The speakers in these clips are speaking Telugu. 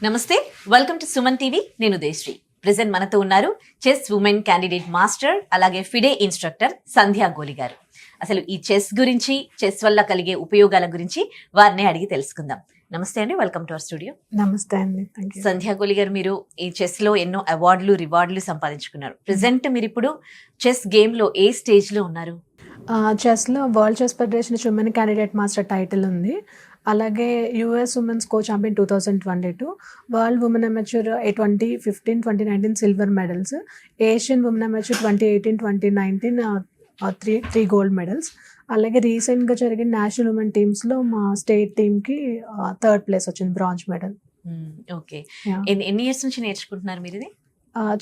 నమస్తే, వెల్కమ్ టు సుమన్ టీవీ. నేను దేశ్రీ. ప్రెసెంట్ మనతో ఉన్నారు చెస్ ఉమెన్ క్యాండిడేట్ మాస్టర్, అలాగే ఫిడే ఇన్స్ట్రక్టర్ సంధ్యా గోలి గారు. అసలు ఈ చెస్ గురించి, చెస్ వల్ల కలిగే ఉపయోగాల గురించి వారిని అడిగి తెలుసుకుందాం. నమస్తే అండి, వెల్కమ్ టు అవర్ స్టూడియో. నమస్తే అండి. సంధ్యా గోలి గారు, మీరు ఈ చెస్ లో ఎన్నో అవార్డులు, రివార్డులు సంపాదించుకున్నారు. ప్రెసెంట్ మీరు ఇప్పుడు చెస్ గేమ్ లో ఏ స్టేజ్ లో ఉన్నారు? చెస్లో world chess federation women candidate master title ఉంది. అలాగే US women's co champion 2022, world women amateur 2015, 2019 silver medals, Asian women amateur 2018, 2019 three gold medals. అలాగే రీసెంట్గా జరిగిన నేషనల్ ఉమెన్ టీమ్స్లో మా స్టేట్ టీమ్కి థర్డ్ ప్లేస్ వచ్చింది, బ్రాంజ్ మెడల్. ఓకే, ఎన్ని ఇయర్స్ నుంచి నేర్చుకుంటున్నారు మీరు ఇది?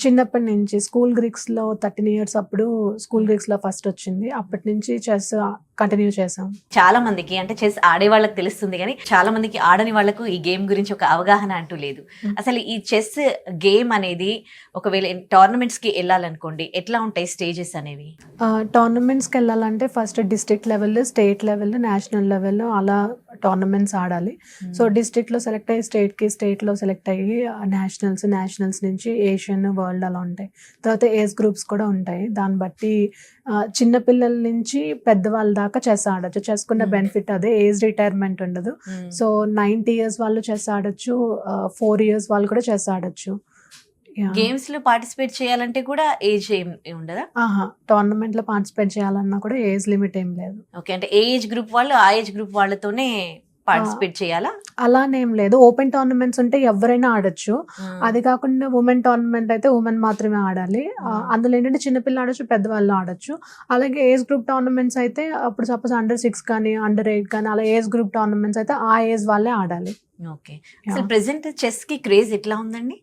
చిన్నప్పటి నుంచి స్కూల్ గ్రీక్స్లో 13 years అప్పుడు స్కూల్ గ్రీక్స్లో ఫస్ట్ వచ్చింది. అప్పటి నుంచి చెస్ కంటిన్యూ చేసాం. చాలా మందికి అంటే చెస్ ఆడే వాళ్ళకి తెలుస్తుంది, కానీ చాలా మందికి ఆడని వాళ్ళకు ఈ గేమ్ గురించి ఒక అవగాహన అంటూ లేదు. అసలు ఈ చెస్ గేమ్ అనేది ఒకవేళ టోర్నమెంట్స్ కి వెళ్ళాలనుకోండి, ఎట్లా ఉంటాయి స్టేజెస్ అనేవి? టోర్నమెంట్స్కి వెళ్ళాలంటే first district level, state level, national level అలా టోర్నమెంట్స్ ఆడాలి. సో డిస్ట్రిక్ట్లో సెలెక్ట్ అయ్యి స్టేట్లో సెలెక్ట్ అయ్యి నేషనల్స్ నుంచి ఏషియన్, వరల్డ్ అలా ఉంటాయి. తర్వాత ఏజ్ గ్రూప్స్ కూడా ఉంటాయి. దాన్ని బట్టి చిన్నపిల్లల నుంచి పెద్దవాళ్ళ దాకా చెస్ ఆడచ్చు. చెస్కున్న బెనిఫిట్ అదే, ఏజ్ రిటైర్మెంట్ ఉండదు. సో 90 years వాళ్ళు చెస్ ఆడచ్చు, 4 years వాళ్ళు కూడా చెస్ ఆడచ్చు. గేమ్స్ లో పార్టిసిపేట్ చేయాలంటే కూడా ఏజ్ ఉండదా? టోర్నమెంట్ లో పార్టిసిపేట్ చేయాలన్నా కూడా ఏజ్ లిమిట్ ఏం లేదు. ఓకే, అంటే ఏ ఏజ్ గ్రూప్ వాళ్ళు ఆ ఏజ్ గ్రూప్ వాళ్ళతోనే పార్టిసిపేట్ చేయాలా? అలానేం లేదు. ఓపెన్ టోర్నమెంట్స్ ఉంటే ఎవరైనా ఆడొచ్చు. అది కాకుండా ఉమెన్ టోర్నమెంట్ అయితే ఉమెన్ మాత్రమే ఆడాలి. అందులో ఏంటంటే చిన్నపిల్లలు ఆడొచ్చు, పెద్దవాళ్ళు ఆడొచ్చు. అలాగే ఏజ్ గ్రూప్ టోర్నమెంట్స్ అయితే అప్పుడు సపోజ్ under 6 కానీ under 8 కానీ అలా ఏజ్ గ్రూప్ టోర్నమెంట్స్ అయితే ఆ ఏజ్ వాళ్ళే ఆడాలి. ఓకే, అసలు ప్రెసెంట్ చెస్ కి క్రేజ్ ఎట్లా ఉందండి?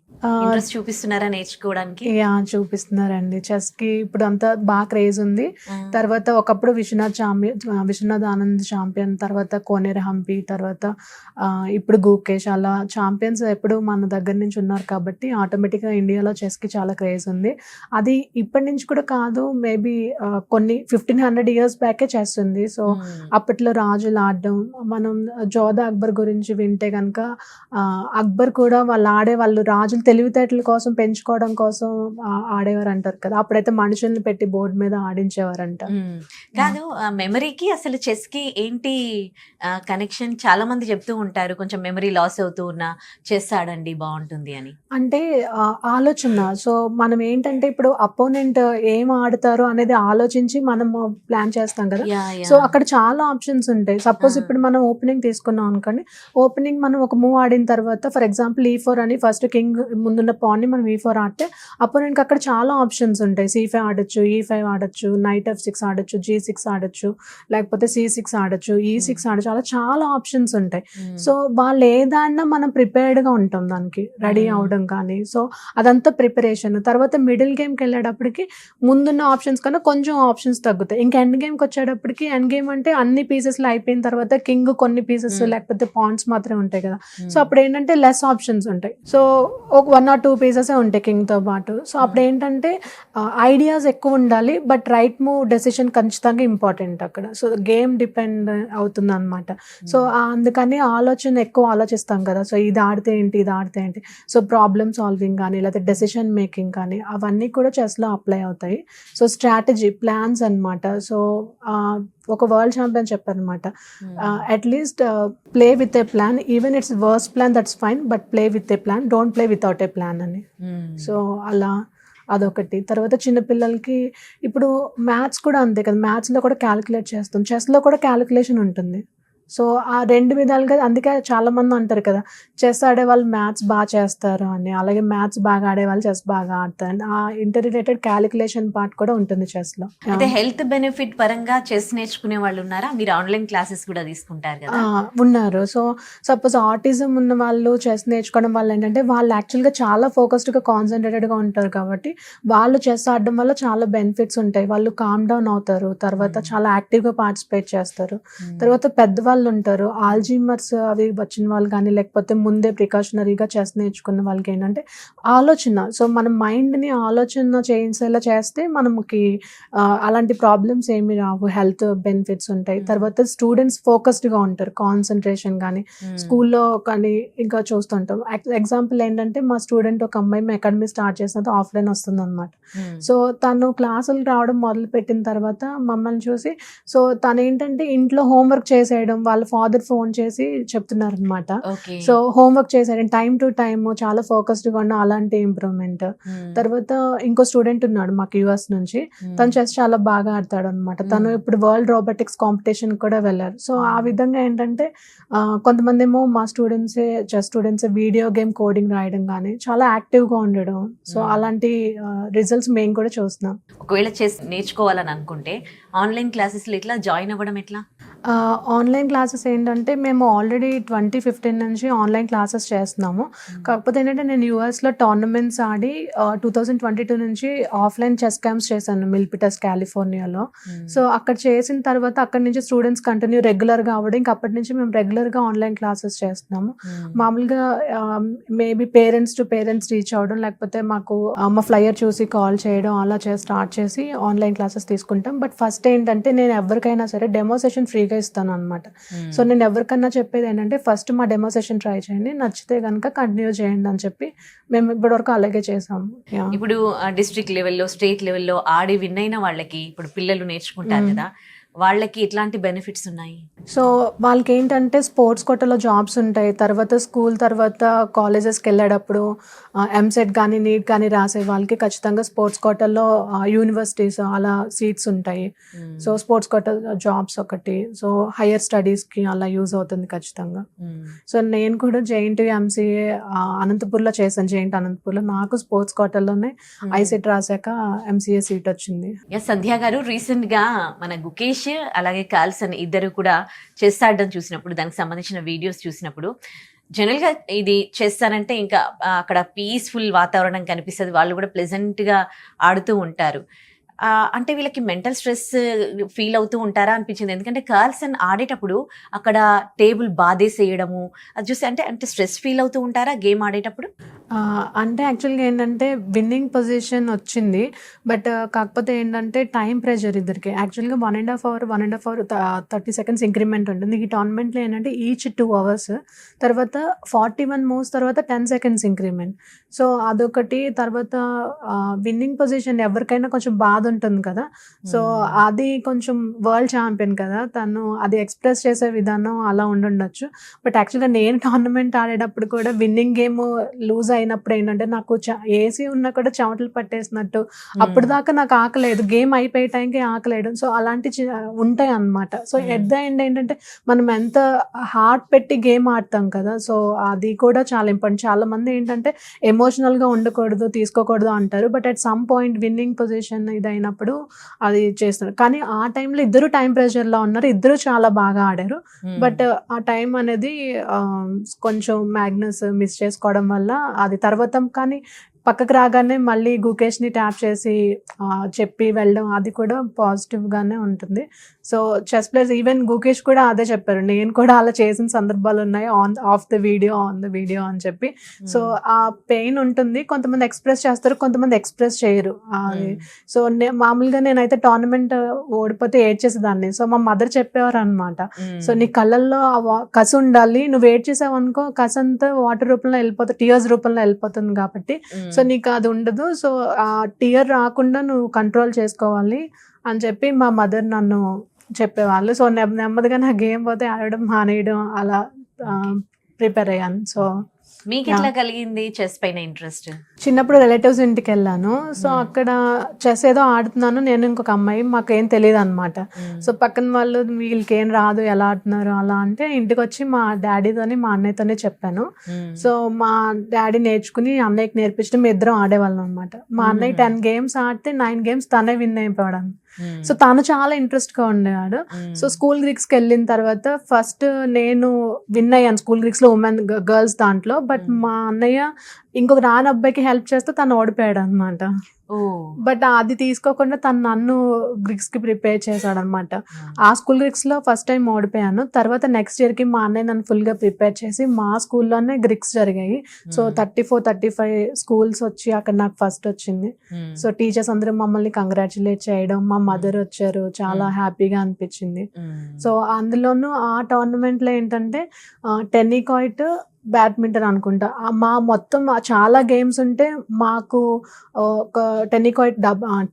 ఇంట్రెస్ట్ చూపిస్తున్నారా నేర్చుకోవడానికి? చూపిస్తున్నారండి. చెస్ కి ఇప్పుడు అంతా బాగా క్రేజ్ ఉంది. తర్వాత ఒకప్పుడు విశ్వనాథ్ ఆనంద్ ఛాంపియన్, తర్వాత కోనేరు హంపి, తర్వాత ఇప్పుడు గుకేష్, అలా ఛాంపియన్స్ ఎప్పుడు మన దగ్గర నుంచి ఉన్నారు కాబట్టి ఆటోమేటిక్గా ఇండియాలో చెస్ కి చాలా క్రేజ్ ఉంది. అది ఇప్పటి నుంచి కూడా కాదు, మేబీ కొన్ని 1500 years బ్యాకే చెస్ ఉంది. సో అప్పట్లో రాజులు ఆడడం, మనం జోధా అక్బర్ గురించి వింటే కనుక అక్బర్ కూడా వాళ్ళు రాజులు తెలివితేటల కోసం పెంచుకోవడం కోసం ఆడేవారు అంటారు కదా. అప్పుడైతే మనుషుల్ని పెట్టి బోర్డు మీద ఆడించేవారంట. కాదు, మెమరీకి అసలు చెస్ కి ఏంటి కనెక్షన్? చాలా మంది చెప్తూ ఉంటారు, కొంచెం మెమరీ లాస్ అవుతూ ఉన్నా చెస్ ఆడండి బాగుంటుంది అని. అంటే ఆలోచన. సో మనం ఏంటంటే ఇప్పుడు అపోనెంట్ ఏం ఆడతారు అనేది ఆలోచించి మనం ప్లాన్ చేస్తాం కదా. సో అక్కడ చాలా ఆప్షన్స్ ఉంటాయి. సపోజ్ ఇప్పుడు మనం ఓపెనింగ్ తీసుకున్నాం అనుకోండి. ఓపెనింగ్ మనం ఒక మూవ్ ఆడిన తర్వాత, ఫర్ ఎగ్జాంపుల్ E4 అని ఫస్ట్ కింగ్ ముందున్న పాన్ ని మనం E4 ఆడితే అపోనెంట్ అక్కడ చాలా ఆప్షన్స్ ఉంటాయి. C5 ఆడొచ్చు, E5 ఆడొచ్చు, నైట్ F6 ఆడొచ్చు, G6 ఆడొచ్చు, లేకపోతే C6 ఆడొచ్చు, E6 ఆడొచ్చు, అలా చాలా ఆప్షన్స్ ఉంటాయి. సో వాళ్ళు ఏదన్నా మనం ప్రిపేర్డ్ గా ఉంటాం దానికి రెడీ అవడం కానీ. సో అదంతా ప్రిపరేషన్. తర్వాత మిడిల్ గేమ్కి వెళ్ళేటప్పటికి ముందున్న ఆప్షన్స్ కన్నా కొంచెం ఆప్షన్స్ తగ్గుతాయి. ఇంకా ఎండ్ గేమ్కి వచ్చేటప్పటికి, ఎండ్ గేమ్ అంటే అన్ని పీసెస్లు అయిపోయిన తర్వాత కింగ్ కొన్ని పీసెస్ లేకపోతే పాయింట్స్ మాత్రమే ఉంటాయి కదా. సో అప్పుడు ఏంటంటే లెస్ ఆప్షన్స్ ఉంటాయి. సో ఒక 1 or 2 pieces ఉంటాయి కింగ్ తో పాటు. సో అప్పుడు ఏంటంటే ఐడియాస్ ఎక్కువ ఉండాలి, బట్ రైట్ మూవ్ డెసిషన్ ఖచ్చితంగా ఇంపార్టెంట్ అక్కడ. సో గేమ్ డిపెండ్ అవుతుంది అనమాట. సో అందుకని ఆలోచన ఎక్కువ ఆలోచిస్తాం కదా. సో ఇది ఆడితే ఏంటి. సో ప్రాబ్లమ్ సాల్వింగ్ కానీ, లేకపోతే డెసిషన్ మేకింగ్ కానీ, అవన్నీ కూడా చెస్లో అప్లై అవుతాయి. సో స్ట్రాటజీ, ప్లాన్స్ అనమాట. సో ఒక వరల్డ్ ఛాంపియన్ చెప్పారనమాట, at least play with a plan, even it's worst plan that's fine, but play with a plan, don't play without a plan అని. సో అలా అదొకటి. తర్వాత చిన్నపిల్లలకి ఇప్పుడు మ్యాథ్స్ కూడా అంతే కదా. మ్యాథ్స్లో కూడా క్యాలిక్యులేట్ చేస్తాం, చెస్లో కూడా క్యాలిక్యులేషన్ ఉంటుంది. సో ఆ రెండు విధాలుగా, అందుకే చాలా మంది అంటారు కదా చెస్ ఆడే వాళ్ళు మ్యాథ్స్ బాగా చేస్తారు అని, అలాగే మ్యాథ్స్ బాగా ఆడే వాళ్ళు చెస్ బాగా ఆడతారు అని. ఆ ఇంటర్ రిలేటెడ్ క్యాలిక్యులేషన్ పార్ట్ కూడా ఉంటుంది చెస్ లో. అయితే హెల్త్ బెనిఫిట్ పరంగా చెస్ నేర్చుకునే వాళ్ళు ఉన్నారా? మీరు ఆన్లైన్ క్లాసెస్ కూడా తీసుకుంటారు కదా. ఉన్నారు. సో సపోజ్ ఆటిజం ఉన్న వాళ్ళు చెస్ నేర్చుకోవడం వల్ల ఏంటంటే వాళ్ళు యాక్చువల్గా చాలా ఫోకస్డ్గా, కాన్సన్ట్రేటెడ్గా ఉంటారు కాబట్టి వాళ్ళు చెస్ ఆడడం వల్ల చాలా బెనిఫిట్స్ ఉంటాయి. వాళ్ళు కామ్ డౌన్ అవుతారు, తర్వాత చాలా యాక్టివ్గా పార్టిసిపేట్ చేస్తారు. తర్వాత పెద్దవాళ్ళు వాళ్ళు ఉంటారు, ఆల్జీమర్స్ అవి వచ్చిన వాళ్ళు కానీ లేకపోతే ముందే ప్రికాషనరీగా చెస్ నేర్చుకున్న వాళ్ళకి ఏంటంటే ఆలోచన, సో మన మైండ్ని ఆలోచన చేయించేలా చేస్తే మనకి అలాంటి ప్రాబ్లమ్స్ ఏమి రావు, హెల్త్ బెనిఫిట్స్ ఉంటాయి. తర్వాత స్టూడెంట్స్ ఫోకస్డ్గా ఉంటారు, కాన్సన్ట్రేషన్ కానీ స్కూల్లో కానీ ఇంకా చూస్తుంటాం. ఎగ్జాంపుల్ ఏంటంటే మా స్టూడెంట్ ఒక అమ్మాయి మేము అకాడమీ స్టార్ట్ చేసినది ఆఫ్లైన్ వస్తుంది అనమాట. సో తను క్లాసులు రావడం మొదలు పెట్టిన తర్వాత మమ్మల్ని చూసి, సో తను ఏంటంటే ఇంట్లో హోంవర్క్ చేసేయడం, వాళ్ళ ఫాదర్ ఫోన్ చేసి చెప్తున్నారు అనమాట. సో హోంవర్క్ చేసేయడం, టైం టు టైమ్, చాలా ఫోకస్డ్గా ఉన్న అలాంటి ఇంప్రూవ్మెంట్. తర్వాత ఇంకో స్టూడెంట్ ఉన్నాడు మాకు యుఎస్ నుంచి, తను చెస్ చాలా బాగా ఆడతాడు అనమాట. తను ఇప్పుడు వరల్డ్ రోబోటిక్స్ కాంపిటీషన్ కూడా వెళ్ళారు. సో ఆ విధంగా ఏంటంటే కొంతమంది ఏమో మా స్టూడెంట్సే chess students video game coding రాయడం కానీ చాలా యాక్టివ్గా ఉండడం. సో అలాంటి రిజల్ట్స్ మేము కూడా చూస్తున్నాం. ఒకవేళ చెస్ నేర్చుకోవాలని అనుకుంటే ఆన్లైన్ క్లాసెస్లో ఎట్లా జాయిన్ అవ్వడం ఎట్లా? ఆన్లైన్ క్లాసెస్ ఏంటంటే మేము ఆల్రెడీ 2015 నుంచి ఆన్లైన్ క్లాసెస్ చేస్తున్నాము. కాకపోతే ఏంటంటే నేను యూఎస్లో టోర్నమెంట్స్ ఆడి 2022 నుంచి ఆఫ్లైన్ చెస్ క్యాంప్స్ చేశాను మిల్పిటస్ కాలిఫోర్నియాలో. సో అక్కడ చేసిన తర్వాత అక్కడి నుంచి స్టూడెంట్స్ కంటిన్యూ రెగ్యులర్గా అవ్వడం, ఇంకా అప్పటి నుంచి మేము రెగ్యులర్గా ఆన్లైన్ క్లాసెస్ చేస్తున్నాము. మామూలుగా maybe parents to parents reach అవ్వడం, లేకపోతే మాకు మా ఫ్లైయర్ చూసి కాల్ చేయడం, అలా స్టార్ట్ చేసి ఆన్లైన్ క్లాసెస్ తీసుకుంటాం. బట్ ఫస్ట్ ఏంటంటే నేను ఎవరికైనా సరే డెమో సెషన్ ఫ్రీగా ఇస్తాను అనమాట. సో నేను ఎవరికన్నా చెప్పేది ఏంటంటే ఫస్ట్ మా డెమో సెషన్ ట్రై చేయండి, నచ్చితే కనుక కంటిన్యూ చేయండి అని చెప్పి మేము ఇప్పటివరకు అలాగే చేసాము. ఇప్పుడు డిస్ట్రిక్ట్ లెవెల్లో, స్టేట్ లెవెల్లో ఆడి విన్ అయిన వాళ్ళకి ఇప్పుడు పిల్లలు నేర్చుకుంటారు కదా, వాళ్ళకి ఎట్లాంటి బెనిఫిట్స్ ఉన్నాయి? సో వాళ్ళకి ఏంటంటే స్పోర్ట్స్ కోటాలో జాబ్స్ ఉంటాయి. తర్వాత స్కూల్ తర్వాత కాలేజెస్కి వెళ్ళేటప్పుడు ఎంసెట్ కానీ నీట్ కానీ రాసే వాళ్ళకి ఖచ్చితంగా స్పోర్ట్స్ కోటాలో యూనివర్సిటీస్ అలా సీట్స్ ఉంటాయి. సో స్పోర్ట్స్ కోటా జాబ్స్ ఒకటి, సో హయ్యర్ స్టడీస్కి అలా యూజ్ అవుతుంది ఖచ్చితంగా. సో నేను కూడా జేఎన్టీ ఎంసీఏ అనంతపూర్లో చేశాను, జేఎన్టీ అనంతపూర్లో. నాకు స్పోర్ట్స్ కోటాలోనే ఐసెట్ రాశాక ఎంసీఏ సీట్ వచ్చింది. సంధ్య గారు, రీసెంట్గా మన గుకేష్ అలాగే కాల్సన్ ఇద్దరు కూడా చెస్ ఆడడం చూసినప్పుడు, దానికి సంబంధించిన వీడియోస్ చూసినప్పుడు, జనరల్గా ఇది చెస్ అనంటే ఇంకా అక్కడ పీస్ఫుల్ వాతావరణం కనిపిస్తుంది, వాళ్ళు కూడా ప్లెజెంట్గా ఆడుతూ ఉంటారు. అంటే వీళ్ళకి మెంటల్ స్ట్రెస్ ఫీల్ అవుతూ ఉంటారా అనిపించింది. ఎందుకంటే కార్ల్సన్ ఆడేటప్పుడు అక్కడ టేబుల్ బాధేసేయడము అది చూసి అంటే స్ట్రెస్ ఫీల్ అవుతూ ఉంటారా గేమ్ ఆడేటప్పుడు? అంటే యాక్చువల్గా ఏంటంటే విన్నింగ్ పొజిషన్ వచ్చింది, బట్ కాకపోతే ఏంటంటే టైం ప్రెషర్ ఇద్దరికి. యాక్చువల్గా 1.5 అవర్ 30 seconds ఇంక్రిమెంట్ ఉంటుంది. ఈ టోర్నమెంట్లో ఏంటంటే ఈచ్ 2 hours, తర్వాత 41 మూవ్స్ తర్వాత 10 seconds ఇంక్రిమెంట్. సో అదొకటి. తర్వాత విన్నింగ్ పొజిషన్ ఎవరికైనా కొంచెం బాధ ఉంటుంది కదా, సో అది కొంచెం వరల్డ్ ఛాంపియన్ కదా తను, అది ఎక్స్ప్రెస్ చేసే విధానం అలా ఉండుండొచ్చు. బట్ యాక్చువల్గా నేను టోర్నమెంట్ ఆడేటప్పుడు కూడా విన్నింగ్ గేమ్ లూజ్ అయినప్పుడు ఏంటంటే నాకు ఏసీ ఉన్నా కూడా చెమటలు పట్టేసినట్టు, అప్పుడు దాకా నాకు ఆకలేదు, గేమ్ అయిపోయే టైంకి ఆకలేయడం, సో అలాంటి ఉంటాయి అన్నమాట. సో ఎట్ ద ఎండ్ ఏంటంటే మనం ఎంత హార్ట్ పెట్టి గేమ్ ఆడతాం కదా, సో అది కూడా చాలా ఇంపార్టెంట్. చాలా మంది ఏంటంటే ఎమోషనల్గా ఉండకూడదు, తీసుకోకూడదు అంటారు, but at some point winning position ఇదైనప్పుడు అది చేస్తున్నారు. కానీ ఆ టైంలో ఇద్దరు టైం ప్రెషర్లో ఉన్నారు, ఇద్దరు చాలా బాగా ఆడారు. బట్ ఆ టైం అనేది కొంచెం మ్యాగ్నస్ మిస్ చేసుకోవడం వల్ల అది తర్వాత కానీ పక్కకు రాగానే మళ్ళీ గుకేష్ని ట్యాప్ చేసి చెప్పి వెళ్ళడం, అది కూడా పాజిటివ్గానే ఉంటుంది. So chess players even Gukesh కూడా అదే చెప్పారు, నేను కూడా అలా చేసిన సందర్భాలు ఉన్నాయి, ఆఫ్ ద వీడియో అని చెప్పి. సో ఆ పెయిన్ ఉంటుంది, కొంతమంది ఎక్స్ప్రెస్ చేస్తారు, కొంతమంది ఎక్స్ప్రెస్ చేయరు. సో మామూలుగా నేనైతే టోర్నమెంట్ ఓడిపోతే ఏడ్చేసేదాన్ని. సో మా మదర్ చెప్పేవారు అనమాట, సో నీ కళ్ళల్లో కసి ఉండాలి, నువ్వు ఏడ్చేసావు అనుకో కసి అంతా వాటర్ రూపంలో వెళ్ళిపోతుంది, టీయర్స్ రూపంలో వెళ్ళిపోతుంది కాబట్టి సో నీకు అది ఉండదు, సో ఆ టీయర్ రాకుండా నువ్వు కంట్రోల్ చేసుకోవాలి అని చెప్పి మా మదర్ నన్ను చెప్పేవాళ్ళు. సో నెమ్మదిగా నా గేమ్ పోతే ఆడడం మానేయడం అలా ప్రిపేర్ అయ్యాను. సో మీకు ఎట్లా కలిగింది చెస్ పైన ఇంట్రెస్ట్? చిన్నప్పుడు రిలేటివ్స్ ఇంటికి వెళ్ళాను, సో అక్కడ చెస్ ఏదో ఆడుతున్నాను, నేను ఇంకొక అమ్మాయి, మాకేం తెలియదు అనమాట. సో పక్కన వాళ్ళు వీళ్ళకి ఏం రాదు, ఎలా ఆడుతున్నారు అలా అంటే ఇంటికి వచ్చి మా డాడీతోని మా అన్నయ్యతోనే చెప్పాను. సో మా డాడీ నేర్చుకుని అన్నయ్యకి నేర్పించడం, మేము ఇద్దరం ఆడేవాళ్ళం అనమాట. మా అన్నయ్య 10 games ఆడితే 9 games తనే విన్ అయిపోయాడు. సో తను చాలా ఇంట్రెస్ట్గా ఉండేవాడు. సో స్కూల్ గ్రీక్స్కి వెళ్ళిన తర్వాత ఫస్ట్ నేను విన్ అయ్యాను స్కూల్ గ్రీక్స్లో ఉమెన్ గర్ల్స్ దాంట్లో, బట్ మా అన్నయ్య ఇంకొక రాని అబ్బాయికి హెల్ప్ చేస్తే తను ఓడిపోయాడు అనమాట. బట్ అది తీసుకోకుండా తను నన్ను గ్రిక్స్ కి ప్రిపేర్ చేశాడు అనమాట. ఆ స్కూల్ గ్రిక్స్ లో ఫస్ట్ టైం ఓడిపోయాను. తర్వాత నెక్స్ట్ ఇయర్ కి మా అన్నయ్య నన్ను ఫుల్ గా ప్రిపేర్ చేసి మా స్కూల్లోనే గ్రిక్స్ జరిగాయి. సో 34-35 స్కూల్స్ వచ్చి అక్కడ నాకు ఫస్ట్ వచ్చింది. సో టీచర్స్ అందరూ మమ్మల్ని కంగ్రాచులేట్ చేయడం, మా మదర్ వచ్చారు, చాలా హ్యాపీగా అనిపించింది. సో అందులోనూ ఆ టోర్నమెంట్ లో ఏంటంటే టెన్నికాయిట్, బ్యాడ్మింటన్ అనుకుంటా మా మొత్తం చాలా గేమ్స్ ఉంటే మాకు ఒక టెన్నికాయిట్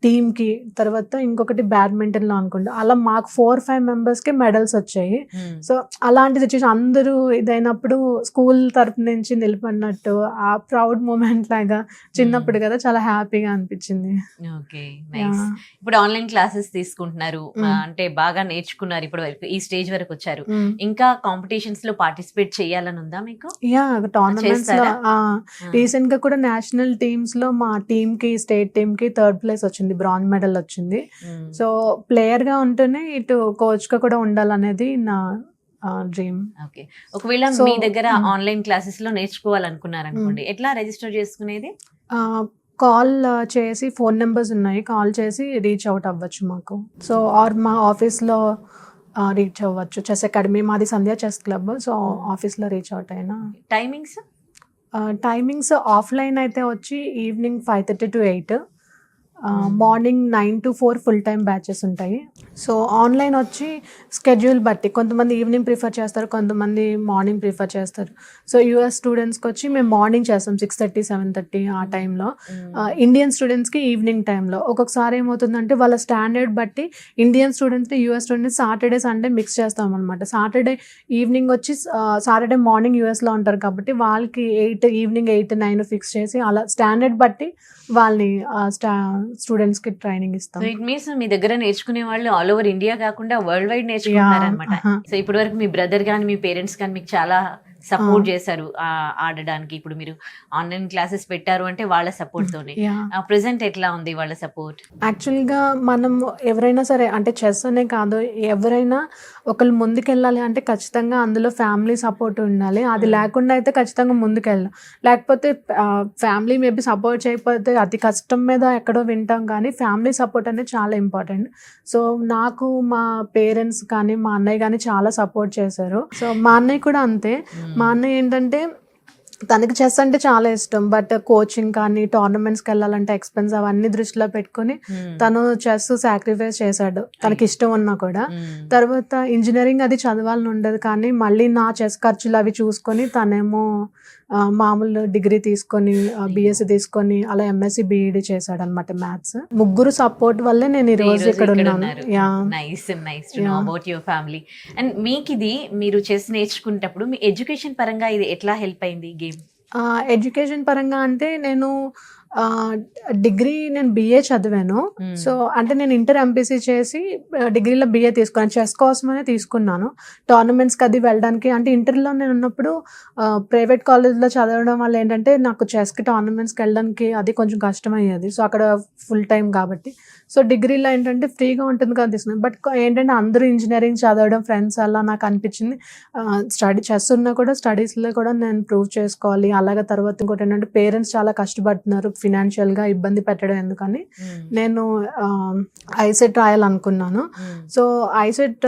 టీమ్ కి, తర్వాత ఇంకొకటి బ్యాడ్మింటన్ లో అనుకుంటా, అలా మాకు 4-5 మెంబర్స్ కి మెడల్స్ వచ్చాయి. సో అలాంటి సిచ్యువేషన్ అందరూ ఇదైనప్పుడు స్కూల్ తరపు నుంచి నిలబడినట్టు ఆ ప్రౌడ్ మూమెంట్ లాగా చిన్నప్పుడు కదా చాలా హ్యాపీగా అనిపించింది. Okay, nice. ఇప్పుడు ఆన్లైన్ క్లాసెస్ తీసుకుంటున్నారు, అంటే బాగా నేర్చుకున్నారు, ఇప్పుడు వరకు ఈ స్టేజ్ వరకు వచ్చారు. ఇంకా కాంపిటీషన్స్ లో పార్టిసిపేట్ చేయాలని ఉందా మీకు? టోర్నమెంట్స్ లో రీసెంట్ గా కూడా నేషనల్ టీమ్స్ లో మా టీమ్ కి, స్టేట్ టీమ్ కి 3rd ప్లేస్ వచ్చింది, బ్రాంజ్ మెడల్ వచ్చింది. సో ప్లేయర్ గా ఉంటేనే ఇటు కోచ్ గా కూడా ఉండాలనేది నా డ్రీమ్. ఓకే, ఒకవేళ మీ దగ్గర ఆన్లైన్ క్లాసెస్ లో నేర్చుకోవాలనుకున్నారు అనుకోండి, ఎట్లా రిజిస్టర్ చేసుకునేది? కాల్ చేసి, ఫోన్ నెంబర్స్ ఉన్నాయి, కాల్ చేసి రీచ్ అవుట్ అవ్వచ్చు మాకు. సో ఆర్ మా ఆఫీస్లో రీచ్ అవ్వచ్చు. చెస్ అకాడమీ మాది, సంధ్యా చెస్ క్లబ్. సో ఆఫీస్లో రీచ్ అవుట్ అయినా. టైమింగ్స్ ఆఫ్లైన్ అయితే వచ్చి evening 5:30 to 8, morning 9 to 4 full time batches ఉంటాయి. సో ఆన్లైన్ వచ్చి స్కెడ్యూల్ బట్టి కొంతమంది ఈవినింగ్ ప్రిఫర్ చేస్తారు, కొంతమంది మార్నింగ్ ప్రిఫర్ చేస్తారు. సో యూఎస్ స్టూడెంట్స్కి వచ్చి మేము మార్నింగ్ చేస్తాం 6:30, 7:30 ఆ టైంలో. ఇండియన్ స్టూడెంట్స్కి ఈవినింగ్ టైంలో. ఒక్కొక్కసారి ఏమవుతుందంటే వాళ్ళ స్టాండర్డ్ బట్టి ఇండియన్ స్టూడెంట్స్ని, US students Saturday, Sunday mix చేస్తాం అనమాట. సాటర్డే ఈవినింగ్ వచ్చి, సాటర్డే మార్నింగ్ యూఎస్లో ఉంటారు కాబట్టి వాళ్ళకి ఈవినింగ్ 8, 9 ఫిక్స్ చేసి అలా స్టాండర్డ్ బట్టి వాళ్ళని స్టూడెంట్స్ కి ట్రైనింగ్ ఇస్తాం. ఇట్ మీన్స్ మీ దగ్గర నేర్చుకునే వాళ్ళు ఆల్ ఓవర్ ఇండియా కాకుండా వరల్డ్ వైడ్ నేర్చుకుంటారన్నమాట. సో ఇప్పటి వరకు మీ బ్రదర్ కానీ, మీ పేరెంట్స్ కానీ మీకు చాలా సపోర్ట్ చేశారు ఆడడానికి. ఇప్పుడు మీరు ఆన్లైన్ క్లాసెస్ పెట్టారు అంటే వాళ్ళ సపోర్ట్ తోనే. ప్రెసెంట్ ఎట్లా ఉంది వాళ్ళ సపోర్ట్? యాక్చువల్ గా మనం ఎవరైనా సరే, అంటే చెస్ అనే కాదు, ఎవరైనా ఒకళ్ళు ముందుకెళ్ళాలి అంటే ఖచ్చితంగా అందులో ఫ్యామిలీ సపోర్ట్ ఉండాలి. అది లేకుండా అయితే ఖచ్చితంగా ముందుకెళ్ళాం. లేకపోతే ఫ్యామిలీ మేబీ సపోర్ట్ చేయకపోతే అతి కష్టం మీద ఎక్కడో వింటాం, కానీ ఫ్యామిలీ సపోర్ట్ అనేది చాలా ఇంపార్టెంట్. సో నాకు మా పేరెంట్స్ కానీ, మా అన్నయ్య కానీ చాలా సపోర్ట్ చేశారు. సో మా అన్నయ్య కూడా అంతే. మా అన్నయ్య ఏంటంటే తనకి చెస్ అంటే చాలా ఇష్టం, బట్ కోచింగ్ కానీ, టోర్నమెంట్స్కి వెళ్ళాలంటే ఎక్స్పెన్స్ అవన్నీ దృష్టిలో పెట్టుకుని తను చెస్ సాక్రిఫైస్ చేశాడు, తనకి ఇష్టం ఉన్నా కూడా. తర్వాత ఇంజనీరింగ్ అది చదవాలని ఉండదు, కానీ మళ్ళీ నా చెస్ ఖర్చులు అవి చూసుకొని తనేమో మామూలు డిగ్రీ తీసుకొని, బిఎస్సి తీసుకొని, అలా ఎంఎస్సి బిఈడి చేశాడు అనమాట, మ్యాథ్స్. ముగ్గురు సపోర్ట్ వల్లే నేను ఈ రోజు ఇక్కడ ఉన్నాను. ఫ్యామిలీ. అండ్ మీకు ఇది, మీరు చెస్ నేర్చుకునేటప్పుడు మీ ఎడ్యుకేషన్ పరంగా ఇది ఎట్లా హెల్ప్ అయింది గేమ్? ఎడ్యుకేషన్ పరంగా అంటే నేను డిగ్రీ, నేను బిఏ చదివాను. సో అంటే నేను ఇంటర్ ఎంపీసీ చేసి డిగ్రీలో బిఏ తీసుకున్నాను. చెస్ కోసమనే తీసుకున్నాను, టోర్నమెంట్స్కి అది వెళ్ళడానికి. అంటే ఇంటర్లో నేను ఉన్నప్పుడు ప్రైవేట్ కాలేజ్లో చదవడం వల్ల ఏంటంటే నాకు చెస్కి టోర్నమెంట్స్కి వెళ్ళడానికి అది కొంచెం కష్టమయ్యేది. సో అక్కడ ఫుల్ టైం కాబట్టి. సో డిగ్రీలో ఏంటంటే ఫ్రీగా ఉంటుంది కదా తీసుకున్నాను. బట్ ఏంటంటే అందరూ ఇంజనీరింగ్ చదవడం, ఫ్రెండ్స్ అలా నాకు అనిపించింది చెస్ ఉన్నా కూడా స్టడీస్లో కూడా నేను ప్రూవ్ చేసుకోవాలి. అలాగే తర్వాత ఇంకోటి ఏంటంటే పేరెంట్స్ చాలా కష్టపడుతున్నారు, ఫినాన్షియల్ గా ఇబ్బంది పెట్టడం ఎందుకని నేను ఐసెట్ రాయాలనుకున్నాను. సో ఐసెట్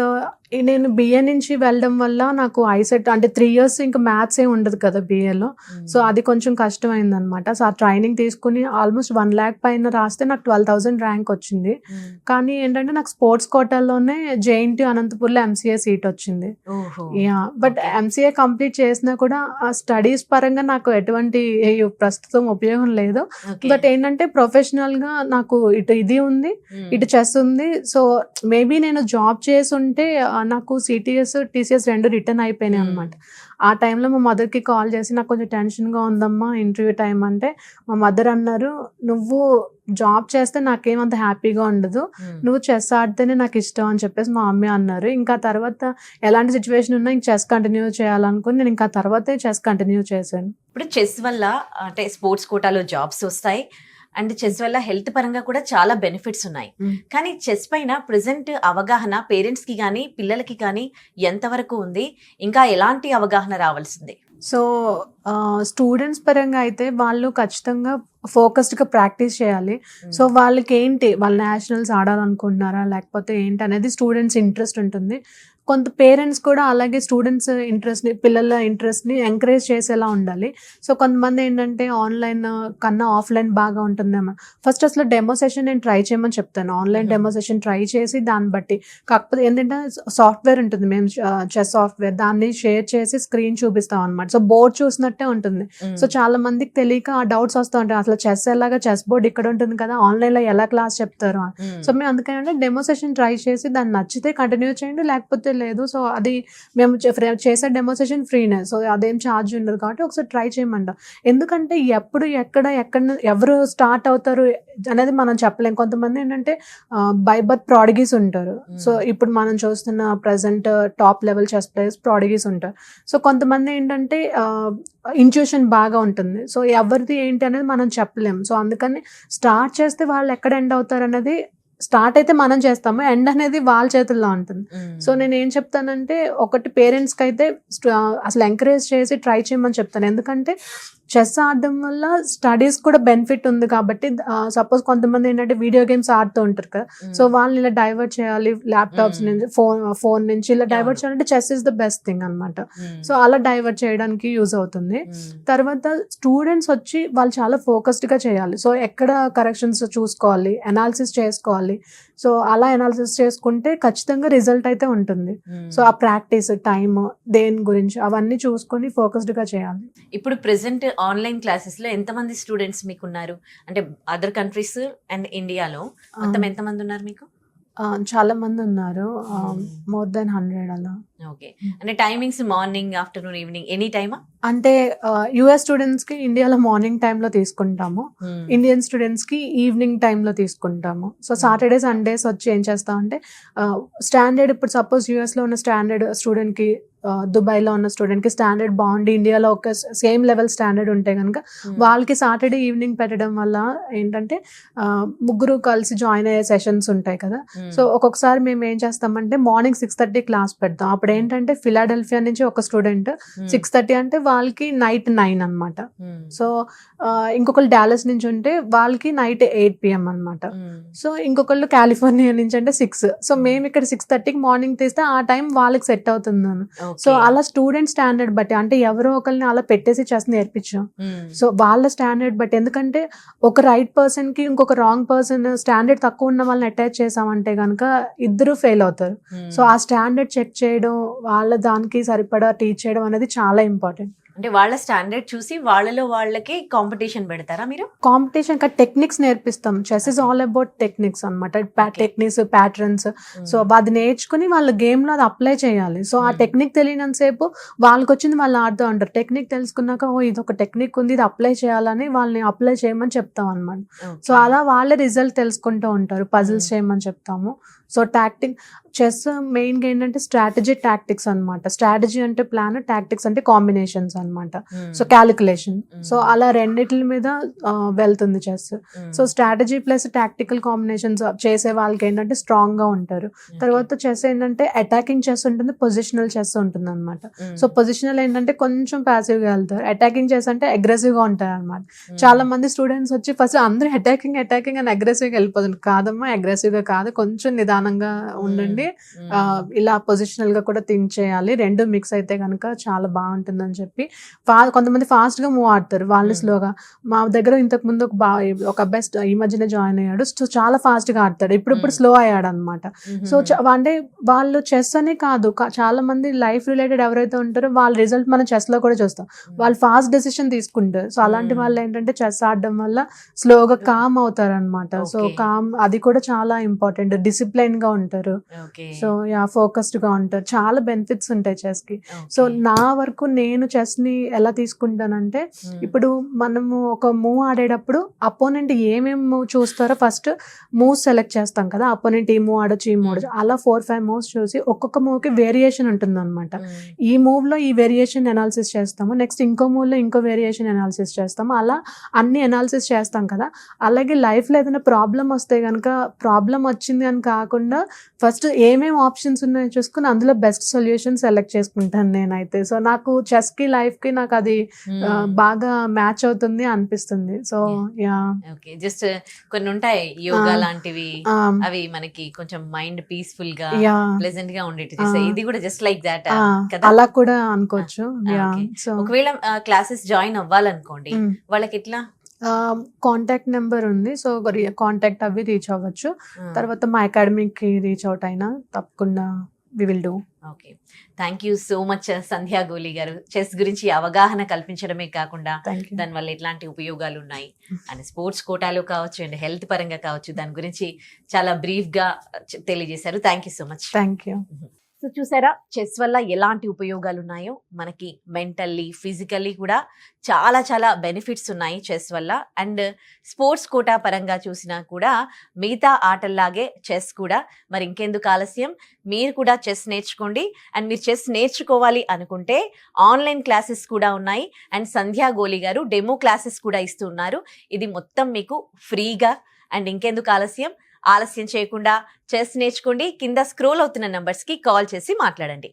నేను బిఏ నుంచి వెళ్ళడం వల్ల నాకు ఐసెట్ అంటే 3 years ఇంకా మ్యాథ్స్ ఏ ఉండదు కదా బిఏలో. సో అది కొంచెం కష్టమైంది అనమాట. సో ఆ ట్రైనింగ్ తీసుకుని ఆల్మోస్ట్ 1 lakh పైన రాస్తే నాకు 12,000 ర్యాంక్ వచ్చింది. కానీ ఏంటంటే నాకు స్పోర్ట్స్ కోటాలోనే జేఎన్టీ అనంతపూర్లో ఎంసీఏ సీట్ వచ్చింది. బట్ ఎంసీఏ కంప్లీట్ చేసినా కూడా ఆ స్టడీస్ పరంగా నాకు ఎటువంటి ప్రస్తుతం ఉపయోగం లేదు. బట్ ఏంటంటే ప్రొఫెషనల్ గా నాకు ఇటు ఇది ఉంది, ఇటు చెస్ ఉంది. సో మేబీ నేను జాబ్ చేసి ఉంటే నాకు సిటిఎస్, టీసీఎస్ 2 రిటర్న్ అయిపోయినాయి అనమాట. ఆ టైంలో మా మదర్కి కాల్ చేసి నాకు కొంచెం టెన్షన్గా ఉందమ్మా ఇంటర్వ్యూ టైం అంటే, మా మదర్ అన్నారు, నువ్వు జాబ్ చేస్తే నాకేమంత హ్యాపీగా ఉండదు, నువ్వు చెస్ ఆడితేనే నాకు ఇష్టం అని చెప్పేసి మా మమ్మీ అన్నారు. ఇంకా తర్వాత ఎలాంటి సిచ్యువేషన్ ఉన్నా ఇంక చెస్ కంటిన్యూ చేయాలనుకుని నేను ఇంకా తర్వాతే చెస్ కంటిన్యూ చేశాను. ఇప్పుడు చెస్ వల్ల అంటే స్పోర్ట్స్ కోటాలో జాబ్స్ వస్తాయి, అండ్ చెస్ వల్ల హెల్త్ పరంగా కూడా చాలా బెనిఫిట్స్ ఉన్నాయి. కానీ చెస్ పైన ప్రెసెంట్ అవగాహన పేరెంట్స్ కి కానీ, పిల్లలకి కానీ ఎంతవరకు ఉంది, ఇంకా ఎలాంటి అవగాహన రావాల్సింది? సో స్టూడెంట్స్ పరంగా అయితే వాళ్ళు ఖచ్చితంగా ఫోకస్డ్ గా ప్రాక్టీస్ చేయాలి. సో వాళ్ళకి ఏంటి, వాళ్ళు నేషనల్స్ ఆడాలనుకుంటున్నారా లేకపోతే ఏంటి అనేది స్టూడెంట్స్ ఇంట్రెస్ట్ ఉంటుంది. కొంత పేరెంట్స్ కూడా అలాగే స్టూడెంట్స్ ఇంట్రెస్ట్ని, పిల్లల ఇంట్రెస్ట్ని ఎంకరేజ్ చేసేలా ఉండాలి. సో కొంతమంది ఏంటంటే ఆన్లైన్ కన్నా ఆఫ్లైన్ బాగా ఉంటుందేమో, ఫస్ట్ అసలు డెమో సెషన్ నేను ట్రై చేయమని చెప్తాను. ఆన్లైన్ డెమో సెషన్ ట్రై చేసి దాన్ని బట్టి, కాకపోతే ఏంటంటే సాఫ్ట్వేర్ ఉంటుంది, మేము చెస్ సాఫ్ట్వేర్, దాన్ని షేర్ చేసి స్క్రీన్ చూపిస్తాం అనమాట. సో బోర్డ్ చూసినట్టే ఉంటుంది. సో చాలా మందికి తెలియక ఆ డౌట్స్ వస్తూ ఉంటాయి, అసలు చెస్ ఎలాగా, చెస్ బోర్డ్ ఇక్కడ ఉంటుంది కదా, ఆన్లైన్లో ఎలా క్లాస్ చెప్తారు అని. సో మేము అందుకని డెమో సెషన్ ట్రై చేసి దాన్ని నచ్చితే కంటిన్యూ చేయండి, లేకపోతే లేదు. సో అది మేము చేసే డెమో సెషన్ ఫ్రీనే, సో అదేం ఛార్జ్ ఉండదు కాబట్టి ఒకసారి ట్రై చేయమంటాం. ఎందుకంటే ఎప్పుడు ఎక్కడ ఎవరు స్టార్ట్ అవుతారు అనేది మనం చెప్పలేం. కొంతమంది ఏంటంటే బై బర్త్ ప్రాడిగీస్ ఉంటారు. సో ఇప్పుడు మనం చూస్తున్న present top level chess players prodigies ఉంటారు. సో కొంతమంది ఏంటంటే ఇంట్యూషన్ బాగా ఉంటుంది. సో ఎవరిది ఏంటి అనేది మనం చెప్పలేం. సో అందుకని స్టార్ట్ చేస్తే వాళ్ళు ఎక్కడ ఎండ్ అవుతారు అనేది, స్టార్ట్ అయితే మనం చేస్తాము, ఎండ్ అనేది వాళ్ళ చేతుల్లో ఉంటుంది. సో నేను ఏం చెప్తానంటే, ఒకటి పేరెంట్స్కి అయితే అసలు ఎంకరేజ్ చేసి ట్రై చేయమని చెప్తాను. ఎందుకంటే చెస్ ఆడడం వల్ల స్టడీస్ కూడా బెనిఫిట్ ఉంది కాబట్టి. సపోజ్ కొంతమంది ఏంటంటే వీడియో గేమ్స్ ఆడుతూ ఉంటారు కదా, సో వాళ్ళని ఇలా డైవర్ట్ చేయాలి, ల్యాప్టాప్స్ నుంచి ఫోన్ నుంచి ఇలా డైవర్ట్ చేయాలంటే chess is the best thing అనమాట. సో అలా డైవర్ట్ చేయడానికి యూజ్ అవుతుంది. తర్వాత స్టూడెంట్స్ వచ్చి వాళ్ళు చాలా ఫోకస్డ్గా చేయాలి. సో ఎక్కడ కరెక్షన్స్ చూసుకోవాలి, అనాలిసిస్ చేసుకోవాలి. సో అలా అనాలిసిస్ చేసుకుంటే ఖచ్చితంగా రిజల్ట్ అయితే ఉంటుంది. సో ఆ ప్రాక్టీస్ టైమ్ దేని గురించి అవన్నీ చూసుకొని ఫోకస్డ్గా చేయాలి. ఇప్పుడు ప్రెసెంట్ ఆన్లైన్ క్లాసెస్ లో ఎంతమంది స్టూడెంట్స్ మీకు ఉన్నారు? అంటే అదర్ కంట్రీస్ అండ్ ఇండియాలో మొత్తం ఎంతమంది ఉన్నారు మీకు? చాలా మంది ఉన్నారు, మోర్ దెన్ 100 అలా. ఓకే, అంటే timings morning, afternoon, evening, any టైమా? అంటే యుఎస్ స్టూడెంట్స్ కి ఇండియాలో మార్నింగ్ టైంలో తీసుకుంటాము, ఇండియన్ స్టూడెంట్స్ కి ఈవినింగ్ టైంలో తీసుకుంటాము. సో సాటర్డే సండేస్ వచ్చి ఏం చేస్తామంటే స్టాండర్డ్, ఇప్పుడు సపోజ్ యుఎస్ లో ఉన్న స్టాండర్డ్ స్టూడెంట్ కి దుబాయ్లో ఉన్న స్టూడెంట్కి స్టాండర్డ్ బాగుండి ఇండియాలో ఒక సేమ్ లెవెల్ స్టాండర్డ్ ఉంటే కనుక వాళ్ళకి సాటర్డే ఈవినింగ్ పెట్టడం వల్ల ఏంటంటే ముగ్గురు కలిసి జాయిన్ అయ్యే సెషన్స్ ఉంటాయి కదా. సో ఒక్కొక్కసారి మేము ఏం చేస్తామంటే మార్నింగ్ 6:30 క్లాస్ పెడతాం. అప్పుడు ఏంటంటే ఫిలాడెల్ఫియా నుంచి ఒక స్టూడెంట్ 6:30 అంటే వాళ్ళకి నైట్ 9 అనమాట. సో ఇంకొకళ్ళు డాలస్ నుంచి ఉంటే వాళ్ళకి నైట్ 8 PM అనమాట. సో ఇంకొకళ్ళు కాలిఫోర్నియా నుంచి అంటే 6. సో మేము ఇక్కడ 6:30కి మార్నింగ్ తీస్తే ఆ టైం వాళ్ళకి సెట్ అవుతుంది. సో అలా స్టూడెంట్ స్టాండర్డ్ బట్టి, అంటే ఎవరో ఒకరిని అలా పెట్టేసి చెస్ నేర్పించాం. సో వాళ్ళ స్టాండర్డ్ బట్టి, ఎందుకంటే ఒక రైట్ పర్సన్ కి ఇంకొక రాంగ్ పర్సన్ స్టాండర్డ్ తక్కువ ఉన్న వాళ్ళని అటాచ్ చేసామంటే కనుక ఇద్దరు ఫెయిల్ అవుతారు. సో ఆ స్టాండర్డ్ చెక్ చేయడం, వాళ్ళ దానికి సరిపడా టీచ్ చేయడం అనేది చాలా ఇంపార్టెంట్. అంటే వాళ్ళ స్టాండర్డ్ చూసి వాళ్ళలో వాళ్ళకి కాంపిటీషన్ పెడతారా మీరు? కాంపిటీషన్ టెక్నిక్స్ నేర్పిస్తాం. Chess is all about techniques అనమాట, టెక్నిక్స్, ప్యాటర్న్స్. సో అది నేర్చుకుని వాళ్ళ గేమ్ లో అది అప్లై చేయాలి. సో ఆ టెక్నిక్ తెలియనంతసేపు వాళ్ళకి వచ్చింది వాళ్ళు ఆడుతూ ఉంటారు. టెక్నిక్ తెలుసుకున్నాక ఇది ఒక టెక్నిక్ ఉంది, ఇది అప్లై చేయాలని వాళ్ళని అప్లై చేయమని చెప్తాం అనమాట. సో అలా వాళ్ళే రిజల్ట్ తెలుసుకుంటూ ఉంటారు. పజిల్స్ చేయమని చెప్తాము. సో చెస్ మెయిన్గా ఏంటంటే స్ట్రాటజీ, టాక్టిక్స్ అనమాట. స్ట్రాటజీ అంటే ప్లాన్, టాక్టిక్స్ అంటే కాంబినేషన్స్ అనమాట. So calculation. సో అలా రెండిటి మీద వెళ్తుంది chess. So strategy plus tactical combinations చేసే వాళ్ళకి ఏంటంటే స్ట్రాంగ్ గా ఉంటారు. తర్వాత చెస్ ఏంటంటే అటాకింగ్ చెస్ ఉంటుంది, పొజిషనల్ చెస్ ఉంటుంది అనమాట. సో పొజిషనల్ ఏంటంటే కొంచెం ప్యాసివ్ గా వెళ్తారు, అటాకింగ్ చెస్ అంటే అగ్రెసివ్ గా ఉంటారు అనమాట. చాలా మంది స్టూడెంట్స్ వచ్చి ఫస్ట్ అందరూ అటాకింగ్ అని అగ్రెసివ్ గా వెళ్ళిపోతుంది. కాదమ్మా, అగ్రెసివ్ గా కాదు, కొంచెం నిదానంగా ఉండండి, ఇలా పొజిషనల్ గా కూడా థింక్ చేయాలి, రెండు మిక్స్ అయితే కనుక చాలా బాగుంటుందని చెప్పి. కొంతమంది ఫాస్ట్ గా మూవ్ ఆడతారు, వాళ్ళని స్లోగా. మా దగ్గర ఇంతకు ముందు ఒక అబ్బాయి ఈ మధ్యనే జాయిన్ అయ్యాడు, చాలా ఫాస్ట్ గా ఆడతాడు, ఇప్పుడు స్లో అయ్యాడు అనమాట. సో అంటే వాళ్ళు చెస్ అనే కాదు, చాలా మంది లైఫ్ రిలేటెడ్ ఎవరైతే ఉంటారో వాళ్ళ రిజల్ట్ మనం చెస్ లో కూడా చూస్తాం. వాళ్ళు ఫాస్ట్ డెసిషన్ తీసుకుంటారు. సో అలాంటి వాళ్ళు ఏంటంటే చెస్ ఆడడం వల్ల స్లోగా కామ్ అవుతారు అనమాట. సో కామ్ అది కూడా చాలా ఇంపార్టెంట్. డిసిప్లైన్ గా ఉంటారు. సో ఫోకస్డ్ గా ఉంటారు. చాలా బెనిఫిట్స్ ఉంటాయి చెస్ కి. సో నా వరకు నేను చెస్ ని ఎలా తీసుకుంటానంటే, ఇప్పుడు మనము ఒక మూవ్ ఆడేటప్పుడు అపోనెంట్ ఏమేమి మూవ్ చూస్తారో ఫస్ట్ మూవ్ సెలెక్ట్ చేస్తాం కదా. అపోనెంట్ ఈ మూవ్ ఆడొచ్చు, ఈ మూవ్ ఆడొచ్చు, అలా 4-5 మూవ్స్ చూసి ఒక్కొక్క మూవ్ కి వేరియేషన్ ఉంటుంది అనమాట. ఈ మూవ్ లో ఈ వేరియేషన్ అనాలిసిస్ చేస్తాము, నెక్స్ట్ ఇంకో మూవ్ లో ఇంకో వేరియేషన్ అనాలిసిస్ చేస్తాము, అలా అన్ని అనాలిసిస్ చేస్తాం కదా. అలాగే లైఫ్ లో ఏదైనా ప్రాబ్లం వస్తే కనుక ప్రాబ్లం వచ్చింది అని కాకుండా కాకుండా ఫస్ట్ ఏమేమి ఆప్షన్స్ ఉన్నాయో చూసుకుని అందులో బెస్ట్ సొల్యూషన్ సెలెక్ట్ చేసుకుంటాను నేనైతే. సో నాకు చెస్ కి లైఫ్ కి నాకు అది బాగా మ్యాచ్ అవుతుంది అనిపిస్తుంది. సో ఓకే, జస్ట్ కొన్ని ఉంటాయి యోగా లాంటివి, అవి మనకి కొంచెం మైండ్ పీస్ఫుల్ గా ప్లెజెంట్ గా ఉండేది. ఇది కూడా జస్ట్ లైక్ దాట్ కదా, అలా కూడా అనుకోవచ్చు. సో ఒకవేళ క్లాసెస్ జాయిన్ అవ్వాలనుకోండి, వాళ్ళకి ఎట్లా? కాంటాక్ట్ నెంబర్ ఉంది. సో కాంటాక్ట్ అవి రీచ్ అవ్వచ్చు. తర్వాత మా అకాడమీకి కి రీచ్ అవుట్ అయినా తప్పకుండా we will do. Okay, thank you so much Sandhya Goli గారు. చెస్ గురించి అవగాహన కల్పించడమే కాకుండా దానివల్ల ఎట్లాంటి ఉపయోగాలు ఉన్నాయి అండ్ స్పోర్ట్స్ కోటాలో కావచ్చు అండ్ హెల్త్ పరంగా కావచ్చు, దాని గురించి చాలా బ్రీఫ్ గా తెలియజేశారు. Thank you so much. Thank you. So చూసారా, చెస్ వల్ల ఎలాంటి ఉపయోగాలు ఉన్నాయో, మనకి మెంటల్లీ ఫిజికల్లీ కూడా చాలా చాలా బెనిఫిట్స్ ఉన్నాయి చెస్ వల్ల. అండ్ స్పోర్ట్స్ కోటా పరంగా చూసినా కూడా మిగతా ఆటల్లాగే చెస్ కూడా. మరి ఇంకెందుకు ఆలస్యం, మీరు కూడా చెస్ నేర్చుకోండి. అండ్ మీరు చెస్ నేర్చుకోవాలి అనుకుంటే ఆన్లైన్ క్లాసెస్ కూడా ఉన్నాయి. అండ్ సంధ్యా గోలి గారు డెమో క్లాసెస్ కూడా ఇస్తున్నారు. ఇది మొత్తం మీకు ఫ్రీగా. అండ్ ఇంకెందుకు ఆలస్యం చేయకుండా చెస్ నేర్చుకోండి. కింద స్క్రోల్ అవుతున్న నంబర్స్కి కాల్ చేసి మాట్లాడండి.